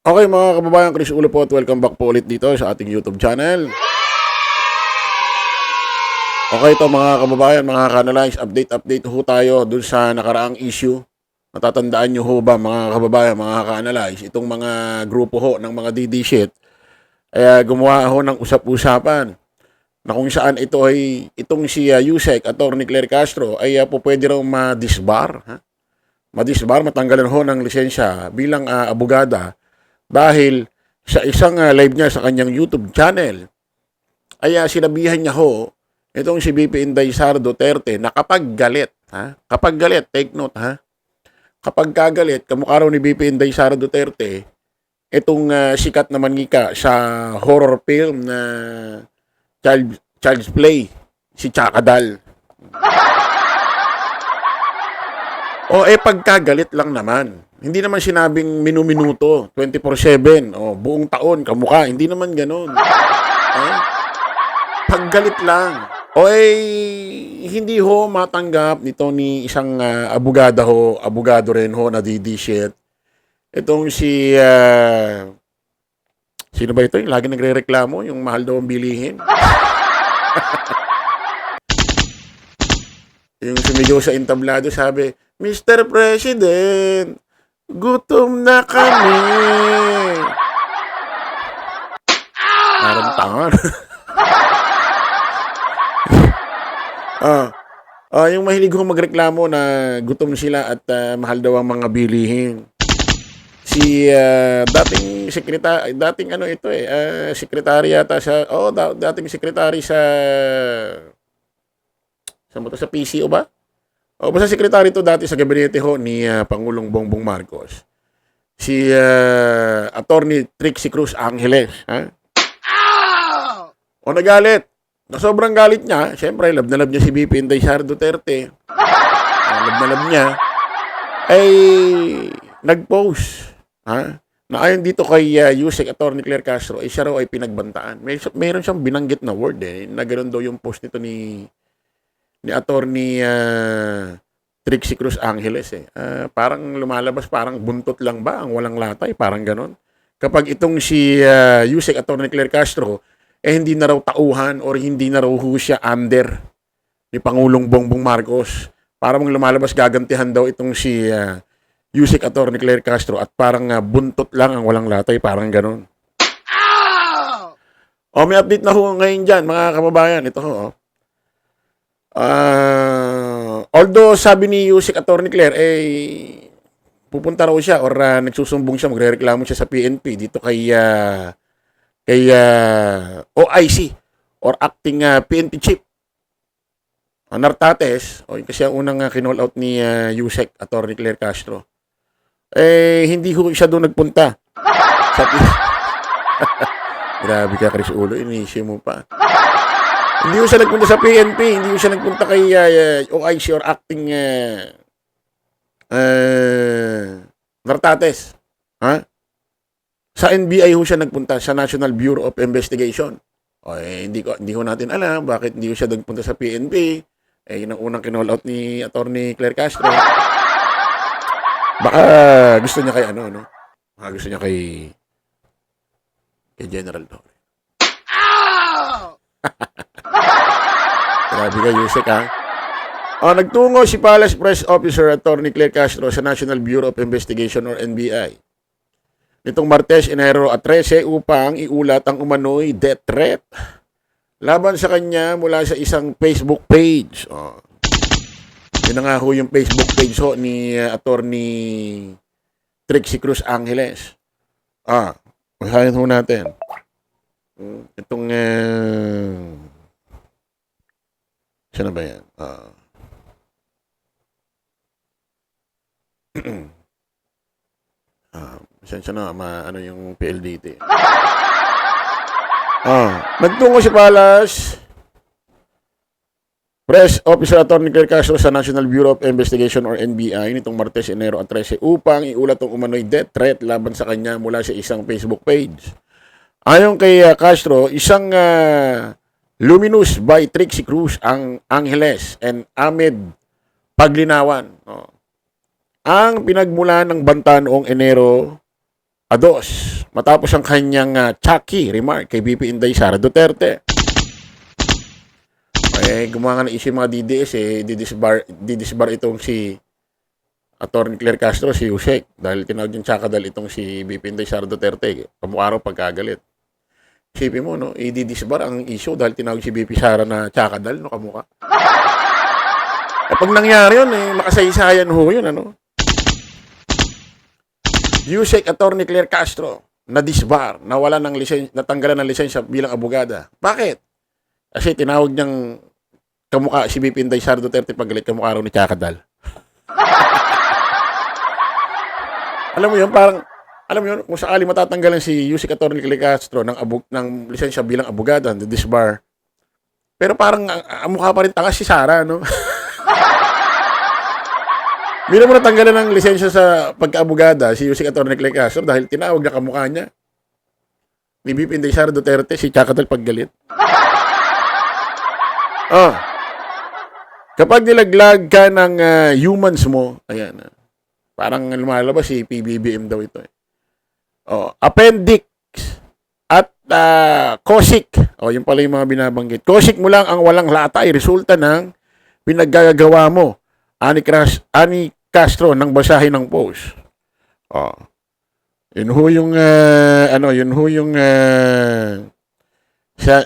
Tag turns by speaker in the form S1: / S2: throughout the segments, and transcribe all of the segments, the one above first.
S1: Okay mga kababayan, Chris Ulo po at welcome back po ulit dito sa ating YouTube channel. Okay ito mga kababayan, mga ka-analyze, update ho tayo dun sa nakaraang issue. Natatandaan nyo ho ba mga kababayan, mga ka-analyze, itong mga grupo ho ng mga DD shit, ay gumawa ho ng usap-usapan na kung saan ito ay, itong si Yusek, Atty. Claire Castro, ay po pwede raw ma-disbar. Ha? Ma-disbar, matanggalan ho ng lisensya bilang abogada dahil sa isang live niya sa kanyang YouTube channel ay sinabihan niya ho itong si BP Inday Sara Duterte na kapag galit, kapag galit, take note kapag kagalit, kamukha raw ni BP Inday Sara Duterte, itong sikat na manika sa horror film na Child's Play, si Chakadal. O pagkagalit lang naman. Hindi naman sinabing minuminuto, 24/7, o buong taon, kamukha. Hindi naman ganun. Paggalit lang. O hindi ho matanggap nito ni isang abogado rin ho na DD shit. Itong si, sino ba ito? Yung lagi nagre-reklamo, yung mahal daw ang bilihin. Yung sumigaw sa entablado, sabi, Mr. President, gutom na kami. Parang tangan. Yung mahilig ho magreklamo na gutom sila at mahal daw ang mga bilihin. Si dating ano ito sekretary yata sa dating sekretary sa PCO ba? O basta sekretary to dati sa gabinete ho ni Pangulong Bongbong Marcos. Si Attorney Trixie Cruz Angeles, O nagalit. Na sobrang galit niya, syempre love na love niya si BP Inday Sara Duterte. Love na love niya ay nag-post, na ayon dito kay Yusek Atty. Claire Castro, siya raw ay pinagbantaan. Mayroon siyang binanggit na word na ganoon daw yung post nito ni Attorney Trixie Cruz Angeles parang lumalabas, parang buntot lang ba ang walang latay, parang ganon. Kapag itong si Yusek Atty. Claire Castro hindi na raw tauhan or hindi na raw siya under ni Pangulong Bongbong Marcos. Parang lumalabas gagantihan daw itong si Yusek Atty. Claire Castro at parang buntot lang ang walang latay, parang ganon. May update na ho ngayon dyan mga kababayan. Ito ho. Although sabi ni Yusek Atty. Claire pupunta raw siya or nagsusumbong siya, magrereklamo siya sa PNP dito kay OIC or acting PNP chief Nartates, kasi ang unang kinall out ni Yusek Atty. Claire Castro, hindi ho siya doon nagpunta sa grabe ka Chris Ulo, inisip mo pa. Hindi ko siya nagpunta sa PNP, hindi ko siya nagpunta kay OIC or acting Nartates. Sa NBI ho siya nagpunta, sa National Bureau of Investigation. Hindi ho natin alam bakit hindi ho siya nagpunta sa PNP. Yun ang unang kinall out ni Atty. Claire Castro. Baka gusto niya kay Baka gusto niya kay General Torre. Grabe ka, Yusek, nagtungo si Palace Press Officer Atty. Claire Castro sa National Bureau of Investigation or NBI nitong Martes, Enero at 13 upang iulat ang umano'y death threat laban sa kanya mula sa isang Facebook page. Yun na nga ho yung Facebook page ni Atty. Trixie Cruz Angeles. Masahin ho natin. Itong saan na ba yan? Siya na, yung PLDT. Nagtungo si Palas Press Officer Atty. Claire Castro sa National Bureau of Investigation or NBI nitong Martes, Enero at 13 upang iulat ang umano'y death threat laban sa kanya mula sa isang Facebook page. Ayon kay Castro, isang luminous by Trixie Cruz Angeles and Ahmed Paglinawan. Ang pinagmulan ng banta noong Enero Ados, matapos ang kanyang chucky remark kay VP Inday Sara Duterte. Gumawa ng issue mga DDS, didisbar itong si Atty. Claire Castro, si Yusek, dahil tinawag yung tsakadal itong si VP Inday Sara Duterte, kamukha raw pagkagalit. Isipin mo, no, i-disbar ang issue dahil tinawag si VP Sara na tsakadal, no, kamukha. Pag nangyari yun, makasaysayan ho yun, ano. Yusek Atty. Claire Castro, na-disbar, natanggalan ng lisensya bilang abogada. Bakit? Kasi tinawag niyang kamukha si VP Inday Sara Duterte paggalit, kamukha raw ni Tsakadal. Alam mo yun, kung sakali matatanggalan si Yusek Atty. Claire Castro ng lisensya bilang abogada, the disbar. Pero parang mukha pa rin tanga si Sara, no? Bila mo natanggalan ng lisensya sa pagka-abogada si Yusek Atty. Claire Castro dahil tinawag na kamukha niya ni VP Inday Sara Duterte, si Tsakadal paggalit. Kapag nilaglag ka ng humans mo, ayan, parang lumalabas si PBBM daw ito. Appendix at cosic. Yun pala yung mga binabanggit. Cosic mo lang ang walang lata ay resulta ng pinaggagawa mo. Ani Castro nang basahin ng post. Yun ho yung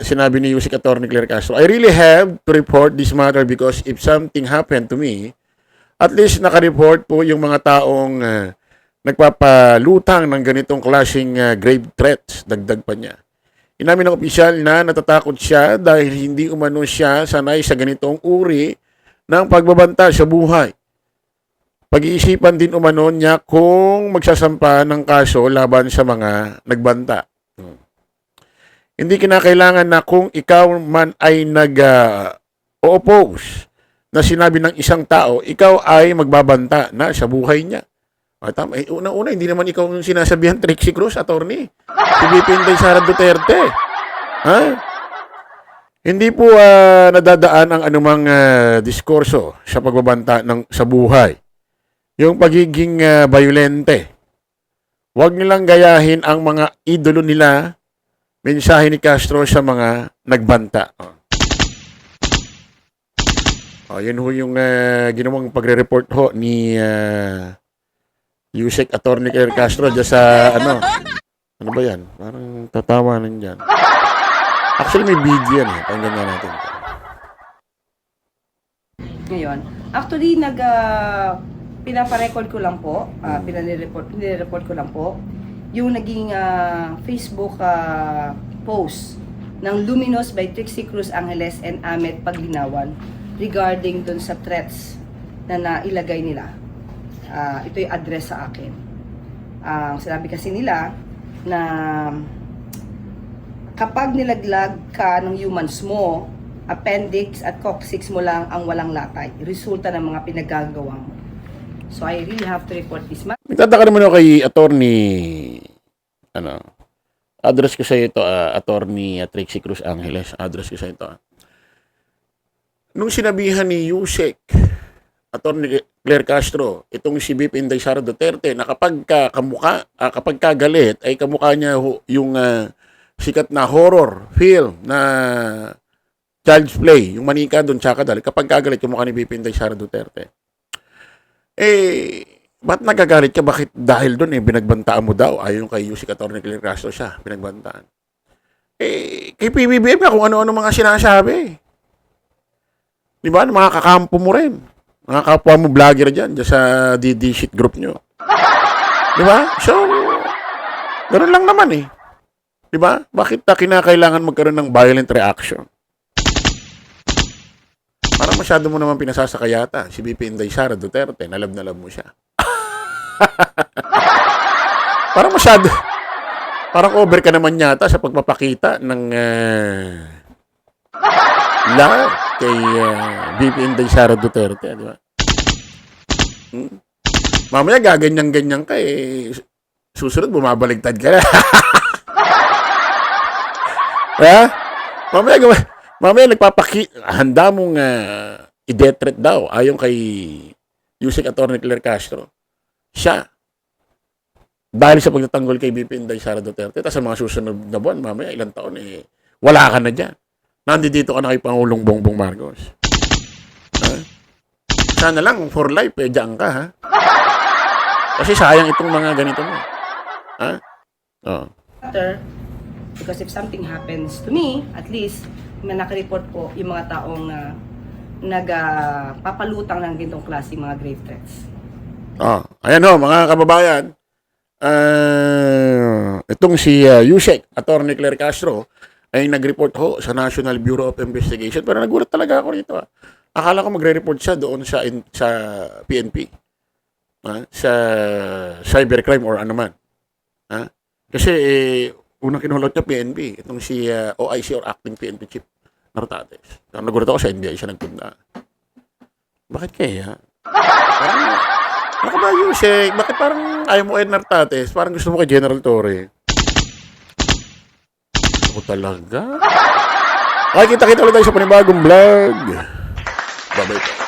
S1: sinabi ni Yusek Atty. Claire Castro, I really have to report this matter because if something happened to me, at least nakareport po yung mga taong nagpapalutang ng ganitong klaseng grave threats. Dagdag pa niya. Inamin ng opisyal na natatakot siya dahil hindi umano siya sanay sa ganitong uri ng pagbabanta sa buhay. Pag-iisipan din umano niya kung magsasampa ng kaso laban sa mga nagbanta. Hindi kinakailangan na kung ikaw man ay nag-oppose na sinabi ng isang tao, ikaw ay magbabanta na sa buhay niya. Tama. Una-una, hindi naman ikaw yung sinasabihan, Trixie Cruz, attorney. Si VP Inday Sara Duterte. Hindi po nadadaan ang anumang diskurso sa pagbabanta sa buhay. Yung pagiging violente. Huwag nilang gayahin ang mga idolo nila. Mensahe ni Castro sa mga nagbanta. Yun ho yung ginawang pagre-report ho ni Yusek Atty. Claire Castro dyan sa ano ba yan? Parang tatawanan dyan. Actually may video yan Pakinggan nga natin.
S2: Ngayon, actually pinaparecord ko lang po, pinire-report ko lang po yung naging Facebook post ng Luminous by Trixie Cruz Angeles and Ahmed Paglinawan regarding dun sa threats na nailagay nila. Ito yung address sa akin. Sinabi kasi nila na kapag nilaglag ka ng humans mo, appendix at coccyx mo lang ang walang latay. Resulta ng mga pinagagawa mo. So I really have to report this.
S1: Nagtataka naman ako kay attorney, address ko sa ito, attorney Trixie Cruz Angeles, address ko sa ito. Nung sinabihan ni Yusek, attorney Claire Castro, itong si VP Inday Sara Duterte, na kapag kagalit, ay kamukha niya yung sikat na horror film na Child's Play, yung Manika doon, Tsakadal, kapag kagalit, kamukha ni VP Inday Sara Duterte. Ba't nagagalit ka? Bakit dahil doon binagbantaan mo daw? Ayon kay Yusek Atty. Claire Castro siya, binagbantaan. Kay PBBM kung ano-ano mga sinasabi. Di ba? Mga kakampo mo rin. Mga kapwa mo vlogger dyan sa DD shit group nyo. Di ba? So, ganoon lang naman Di ba? Bakit kinakailangan magkaroon ng violent reaction? Parang masyado mo naman pinasasakayata si VP Inday Sara Duterte. Nalab mo siya. Parang over ka naman yata sa pagpapakita ng love kay VP Inday Sara Duterte, di ba? Mamaya gaganyan-ganyan ka susunod bumabaligtad ka na. Mamaya handa mong i-detret daw ayon kay Yusek Atty. Claire Castro. Siya. dahil sa pagtatanggol kay BP Inday Sara Duterte, tapos sa mga susunod na buwan, mamaya ilang taon, wala ka na dyan. Nandito ka na kay Pangulong Bongbong Marcos. Ha? Sana lang, for life, dyan ka, ha? Kasi sayang itong mga ganito mo. Ha? Oh.
S2: After, because if something happens to me, at least, may nakareport po yung mga taong nagpapalutang ng gintong klase mga grave threats.
S1: Ayan ho, mga kababayan. Itong si Yusek, Atty. Claire Castro, ay nag-report ho sa National Bureau of Investigation. Pero nagulat talaga ako rito. Akala ko magre-report siya doon sa PNP. Sa cybercrime or ano man. Kasi unang kinulot niya PNP. Itong si OIC or Acting PNP Chief Nartates. Nagulat ako sa NBI siya nagpunta. Bakit kaya? Parang, ako ba Yusek? Bakit parang ayaw mo kay Nartates? Parang gusto mo kay General Torre. Ako talaga? Okay, kita-kita ulit tayo sa panibagong vlog. Bye-bye.